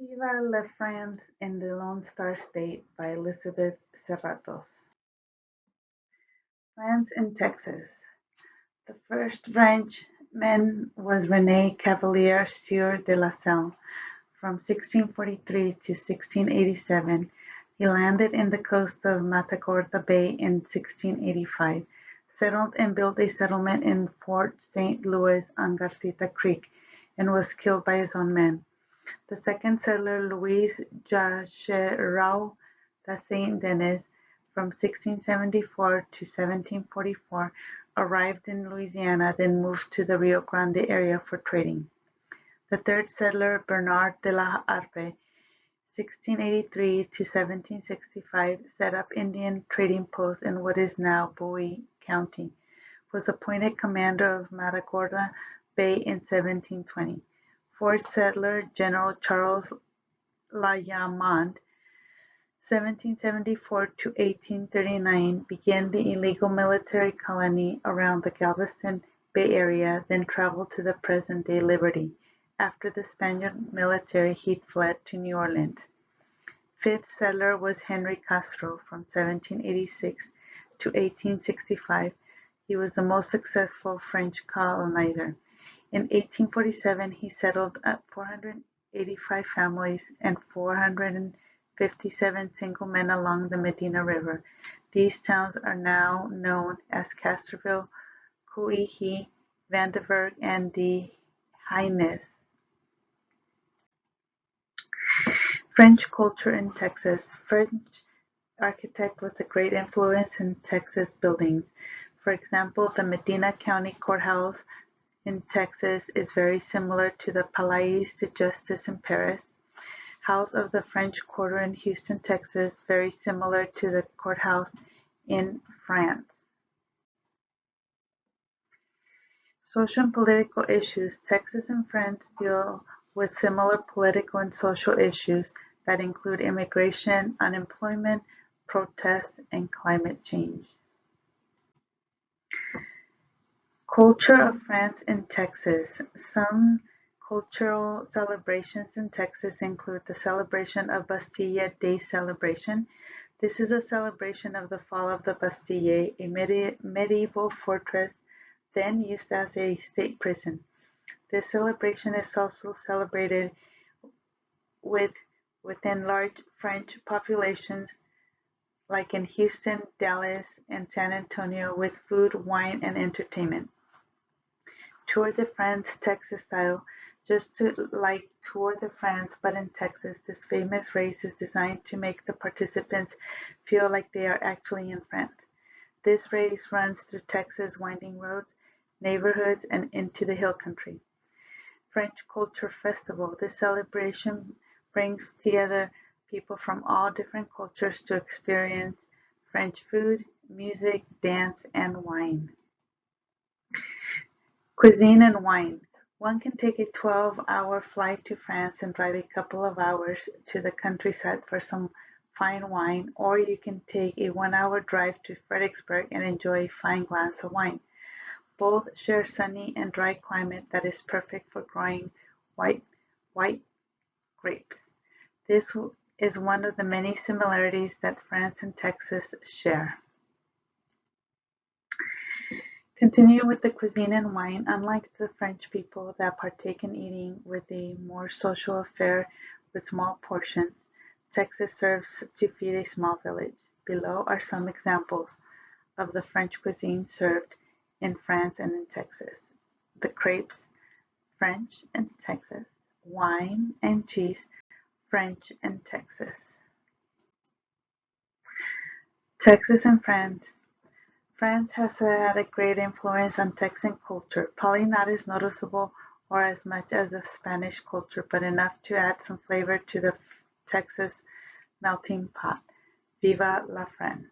Vive la France in the Lone Star State by Elizabeth Serratos. France in Texas. The first Frenchman was René Cavelier Sieur de la Salle. From 1643 to 1687, he landed in the coast of Matagorda Bay in 1685, settled and built a settlement in Fort St. Louis on Garcita Creek, and was killed by his own men. The second settler, Louis Jachereau da Saint-Denis, from 1674 to 1744, arrived in Louisiana, then moved to the Rio Grande area for trading. The third settler, Bernard de la Harpe, 1683 to 1765, set up Indian trading posts in what is now Bowie County, was appointed commander of Matagorda Bay in 1720. Fourth settler, General Charles Layamont, 1774 to 1839, began the illegal military colony around the Galveston Bay area, then traveled to the present-day Liberty. After the Spaniard military, he fled to New Orleans. Fifth settler was Henry Castro, from 1786 to 1865. He was the most successful French colonizer. In 1847, he settled 485 families and 457 single men along the Medina River. These towns are now known as Castroville, Coihee, Vandenberg, and De Haines. French culture in Texas. French architect was a great influence in Texas buildings. For example, the Medina County Courthouse in Texas is very similar to the Palais de Justice in Paris. House of the French Quarter in Houston, Texas, very similar to the courthouse in France. Social and political issues. Texas and France deal with similar political and social issues that include immigration, unemployment, protests, and climate change. Culture of France in Texas. Some cultural celebrations in Texas include the celebration of Bastille Day celebration. This is a celebration of the fall of the Bastille, a medieval fortress then used as a state prison. This celebration is also celebrated within large French populations like in Houston, Dallas, and San Antonio with food, wine, and entertainment. Tour de France Texas style. Just like Tour de France but in Texas, this famous race is designed to make the participants feel like they are actually in France. This race runs through Texas' winding roads, neighborhoods, and into the hill country. French Culture Festival. This celebration brings together people from all different cultures to experience French food, music, dance, and wine. Cuisine and wine. One can take a 12-hour flight to France and drive a couple of hours to the countryside for some fine wine, or you can take a 1-hour drive to Fredericksburg and enjoy a fine glass of wine. Both share sunny and dry climate that is perfect for growing white grapes. This is one of the many similarities that France and Texas share. Continue with the cuisine and wine. Unlike the French people that partake in eating with a more social affair with small portions, Texas serves to feed a small village. Below are some examples of the French cuisine served in France and in Texas. The crepes, French and Texas. Wine and cheese, French and Texas. Texas and France. France has had a great influence on Texan culture, probably not as noticeable or as much as the Spanish culture, but enough to add some flavor to the Texas melting pot. Viva la France!